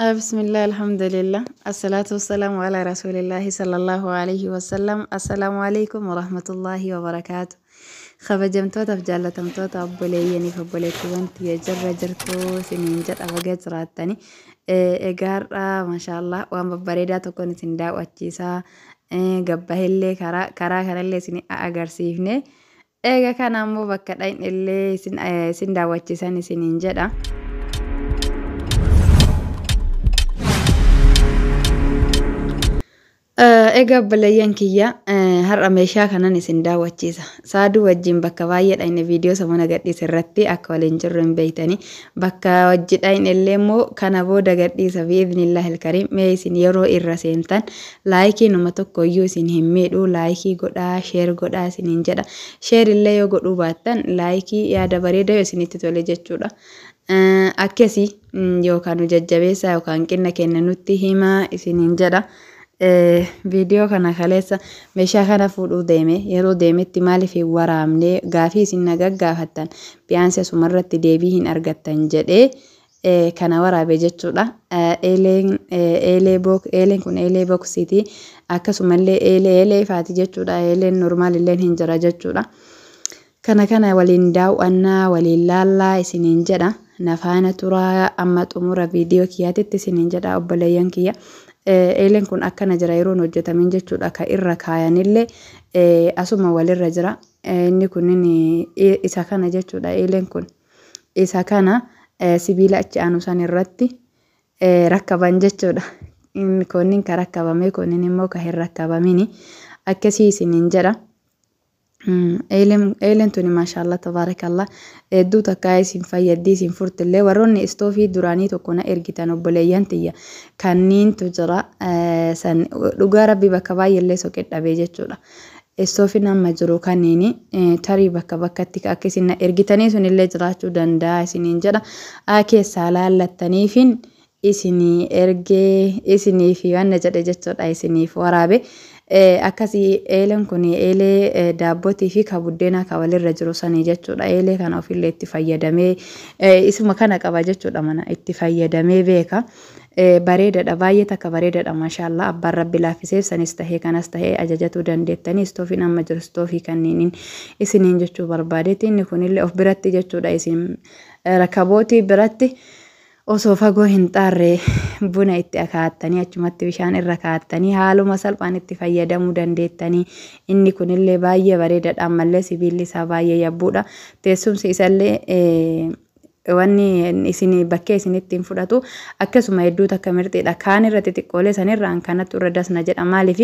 بسم الله الحمد لله الصلاة والسلام على رسول الله صلى الله عليه وسلم. السلام عليكم ورحمة الله وبركاته. خبجمتوتا فجالتمتوتا أبوليني فبوليتوان تيجر جرتو سنين جر أبغيت راتني إيجار ما شاء الله وأم بريدة تكون تندا وتشيسا جبه اللي كرا اللي سني أجرسيفني إيجا كان أمو بكرين اللي سندا وتشيساني سنين جدا. Egaa balayyan kiyya har'a meeshaa kanan isin daawwachiisa. Saaduu wajjin bakka baay'eedha inni viidiyoo samuna gadhiisa irratti akka waliin jirru hin beeytanii. Bakka wajjidha inni illee immoo kana booda gadhiisa bi'idhnillaahi ilkariim. Mee isin yeroo irra seentan laayikii numa tokko iyyuu isin hin miidhuu laayikii godhaa sheer godhaa isiniin jedha. Sheer illee yoo godhuu baattan laayikii yaada bareeda yoo isinitti tole jechuudha. Akkasii yookaan jajjabeessaa yookaan qinna kenna nutti himaa isiniin jedha. Viidiyoo kana kaleessa meeshaa kana fuudhuu deeme yeroo deemetti maaliif hin waraabne gaafii isin nagaggaafattan biyyaansi asumarratti deebii hin argattan jedhee kana waraabe jechuudha. Eeleen kun eelee boksiiti akkasumallee eelee ifaati jechuudha. Eeleen normaal illee hin jira jechuudha. Kana waliin daawwannaa waliin laallaa isiniin jedha. Nafaana turaa amma xumura viidiyoo kiyyaatitti isiniin jedha obboleeyyan kiyya. Eeleen kun akkana jira yeroon hojjetamin jechuudha. Ka irra kaayanillee asuma walirra jira. Inni kunin isa kana jechuudha. Eeleen kun isa kana sibiila achi aanu san irratti rakkaban jechuudha. Konnin ka rakkabame konnin immoo ka hin rakkabamini akkasii isiniin jedha. Eeleen tuni maashaallah tabaarakallah hedduu takkaa isin fayyaddi isin furtillee warroonni istoofii duraanii tokko na ergitan obboleeyyan tiyya kanniintu jira san dhugaa rabbi bakka baay'eellee soqedhabee jechuudha. Istoofiin amma jiru kanniini tarii bakkatti akka isin na ergitanii sunillee jiraachuu danda'a isiniin jedha. Keessaa laallattaniifin isinii ergee isiniif wanna jedhe jechuudha isiniif waraabe. Akkasii eeleen kun eelee daabbootii fi ka buddeenaa ka walirra jiru sanii jechuudha. Eelee kana ofillee itti fayyadamee isuma kana qaba jechuudha mana itti fayyadamee beeka. Bareedadha baay'ee takka bareedadha maashaallah abbaan rabbi laaffiseef sanis tahee kanas tahee ajajatuu dandeettanii istoofiin amma jiru istoofii kanniiniin isiniin jechuu barbaadetti inni kunillee of biratti jechuudha isin rakkabootii biratti. Osoo fagoo hin xaarre buna itti akaattanii achumatti bishaan irra kaattanii haaluma salphaan itti fayyadamuu dandeettanii inni kunillee baay'ee bareedadha ammallee sibiilli isaa baay'ee yabbuudha. Teessumsi isallee wanni isin bakkee isinitti hin fudhatu akkasuma hedduu takka mirxiidha. Kaan irra xixiqqoolee sanirraan kanatti irra dasna jedha maaliif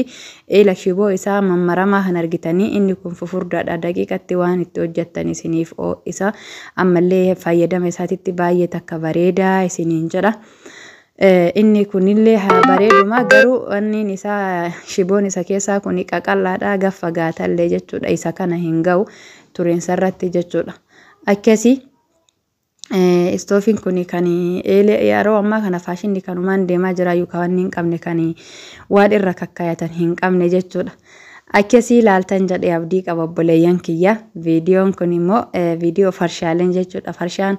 eela shiboo isaa mammaramaa kan argitanii inni kun fufurdaadha daqiiqatti waan itti hojjettan isiniif isa ammallee fayyadama isaatitti baay'ee takka bareedaa isiniin jedha. Inni kunillee haa bareeduma garuu wanni isaa shiboon isa keessaa kun qaqallaadha gaffa gaatallee jechuudha. Isa kana hin ga'u turiinsarratti jechuudha. Akkasii istoofiin kun kan eelee yeroo ammaa kana faashinni kanumaan deemaa jira yookaan wanni hin qabne kan waan irra kakkaayatan hin qabne jechuudha. Akkasii ilaaltan jedhee abdii qaba obboleeyyan kiyya. Viidiyoon kun immoo viidiyoo farshaaleen jechuudha. Farshaan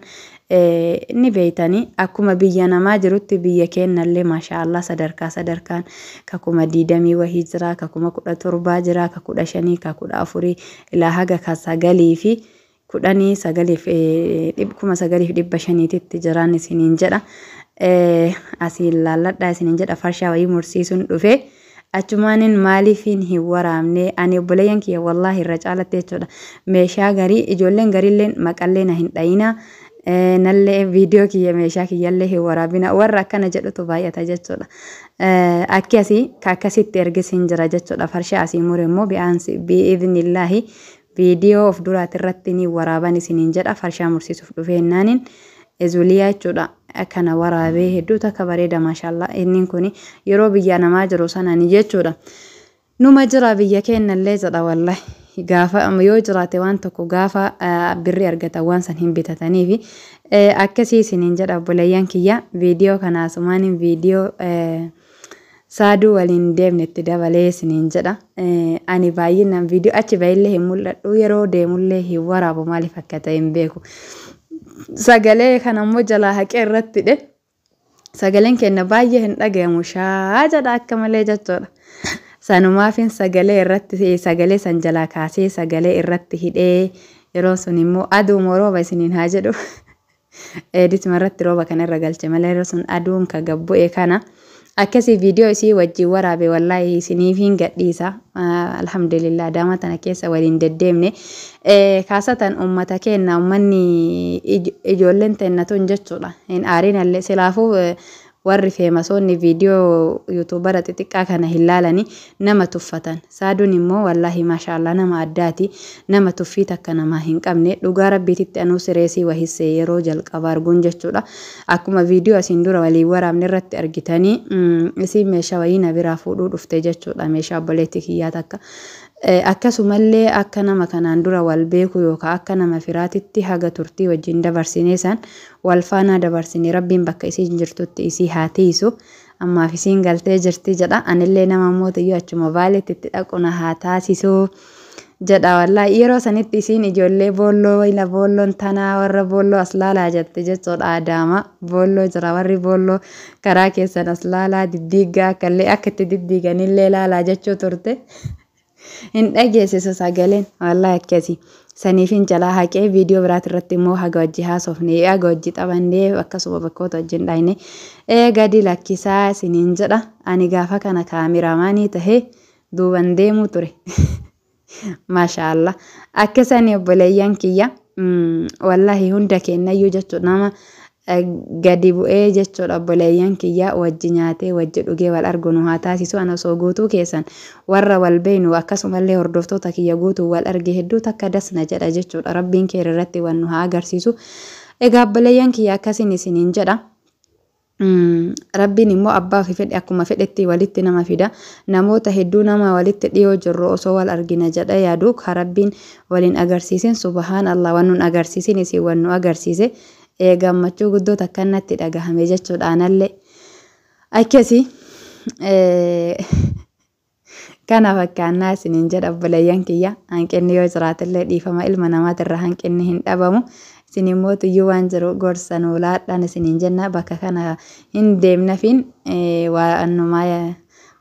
inni beeytanii akkuma biyya namaa jirutti biyya keenyallee maashaallah sadarkaan kakuma 20 wahii jira kakuma 17 jira ka 15 ka 14 ilaa haga ka 9 fi 19,500 jiraan isiniin jedha. Asii laalladhaa isiniin jedha farshaa wayii mursiisuun dhufe. Achumaanin maaliifin hin waraabne ani obboleeyyan kiyya wallaahi irra caalatte jechuudha. Meeshaa garii ijoolleen gariilleen maqallee na hin dhayina. Nallee viidiyoo kiyya meeshaa kiyyallee hin waraabina warra akkana jedhutu baay'ata jechuudha. Akkasitti ergisiin jira jechuudha. Farshaa asii mure immoo bi'idhnillaahi viidiyoo of duraati irratti ni waraaban isiniin jedha. Farshaa mursiisuuf dhufe hennaanin ezuliyaa jechuudha. Akkana waraabee hedduu takka bareeda maashaallah. Inni kun yeroo biyya namaa jiru sanani jechuudha. Numa jira biyya keenyallee jedha wallahi. Gaafa yoo jiraate waan tokko gaafa birri argatan waan san hin bitataniifi akkasii isiniin jedha obboleeyyan kiyya. Viidiyoo kana asumaanin viidiyoo saaduu waliin deemne itti dabalee isiniin jedha. Ani baay'inaan viidiyoo achi baay'illee hin mul'adhu yeroo deemullee hin waraabu maaliif akka ta'e hin beeku. Sagalee kanammoo jalaa haqee irratti sagaleen kenna baay'ee hin dhagahamu shaajadha akka malee jechuudha. Sanumaafin sagalee irratti sagalee san jalaa kaasee sagalee irratti hidhee yeroo sun immoo aduuma rooba isiniin haa jedhu. Edituma irratti rooba kana irra galche malee yeroo sun aduun ka gabbu'e kana. Akkasii viidiyoo isii wajjin waraabe wallahi isiniif hin gadhiisa. Alhamdulillah daama tana keessa waliin deddeemne. Kaasatan ummata kenna ummanni ijoolleen tennatoon jechuudha. Hin aarinallee silaafuu warri feemasoonni viidiyoo yuutuubara xixiqqaa kana hin laalanii nama tuffatan. Saaduun immoo wallahi maashaallah nama addaati. Nama tuffii takka nama hin qabne. Dhugaa rabbiititti anuu sireesii wahisse yeroo jalqaba arguun jechuudha. Akkuma viidiyoo asiin dura waliin waraabne irratti argitanii isiin meeshaa wayii na biraa fuudhuu dhufte jechuudha. Meeshaa obboleettii kiyyaa takka. Akkasumallee akka nama kanaan dura wal beeku yookaan akka nama firaatitti haga turtii wajjin dabarsinee san wal faana dabarsinee rabbiin bakka isiin jirtutti isii haa tiisu ammaaf isiin galtee jirti jedha. Anillee nama mootiyyuu achuma baaleetti itti dhaquna haa taasisu jedha. Wallahi yeroo sanitti isiin ijoollee boolloo ila boolloon tanaa warra boolloo as laalaa jette jechuudha. Adaama boolloo jira warri boolloo karaa keessan as laalaa diddiigaa akkallee akka itti diddiiganillee laalaa jechuu turte. Hin dhageessisu sagaleen wallahi akkasi saniifin jalaa haqee viidiyoo biraati irratti immoo haga wajji haasofne haga wajji qabannee akkasuma bakkoota wajjin dhayne gadi lakkisaa isiniin jedha. Ani gaafa kana kaamiraamaanii tahee duuban deemuu ture. Maashaallah akkasanii obboleeyyan kiyya wallahi hunda kennayyuu jechuudha nama gadi bu'ee jechuudha. Obboleeyyan kiyya wajji nyaatee wajji dhugee wal argunu haa taasisu. Ana osoo guutuu keessan warra wal beeynu akkasumallee hordoftoota kiyya guutuu wal arge hedduu takka dasna jedha jechuudha. Rabbiin kee irratti waan nu haa agarsiisu. Egaa obboleeyyan kiyya akkasiin isiniin jedha. Rabbiin immoo abbaa fi fedhe akkuma fedhetti walitti nama fida. Namoota hedduu nama walitti dhiyoo jirru osoo wal argina jedha yaadu ka Rabbiin waliin agarsiisin subhaanallah waan nun agarsiisin isin waan nu agarsiise. Gammachuu guddoo takkanatti dhagahame jechuudha. Anallee akkasii kana fakkaannaa isiniin jedha obboleeyyan kiyya. Hanqinni yoo jiraatillee dhiifama ilma namaatirra hanqinni hin dhabamu. Isin immoo tuyyuu waan jiru gorsa nuu laadhaan isiniin jenna. Bakka kana hin deemnafiin waannumaa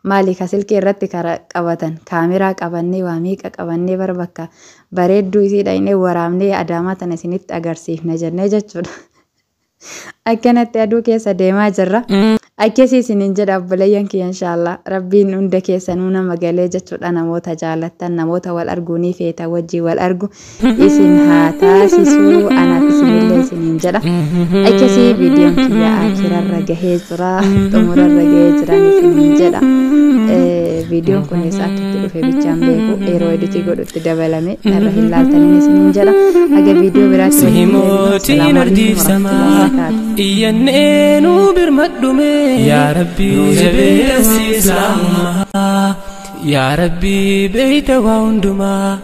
maali ka silkii irratti qabatan kaameraa qabannee waa miiqa qabannee bara bakka bareedduu isii dhaynee waraabnee adaamaa tana isinitti agarsiifna jennee jechuudha. Akkanatti aduu keessa deemaa jirra. Akkasii isiniin jedha obboleeyyan kiyya inshaallah. Rabbiin hunda keessanuu nama galee jechuudha. Namoota jaalattan namoota wal arguunii feeta wajjii wal argu isin haa taasisu. Anaaf isinillee isiniin jedha. Akkasii viidiyoon kiyya akirarra gahee jira. Xumurarra gahee jiran isiniin jedha. Viidiyoon kunis akka itti dhufe bichaan beeku yeroo editii godhutti dabalame irra hin laaltaniin isiniin jedha. Haga viidiyoo biraatti Sihimootiin ardiifsamaa iyyannee nu birmadhume yaa Rabbii jabeessi islaamaa yaa Rabbii beeyta waa hundumaa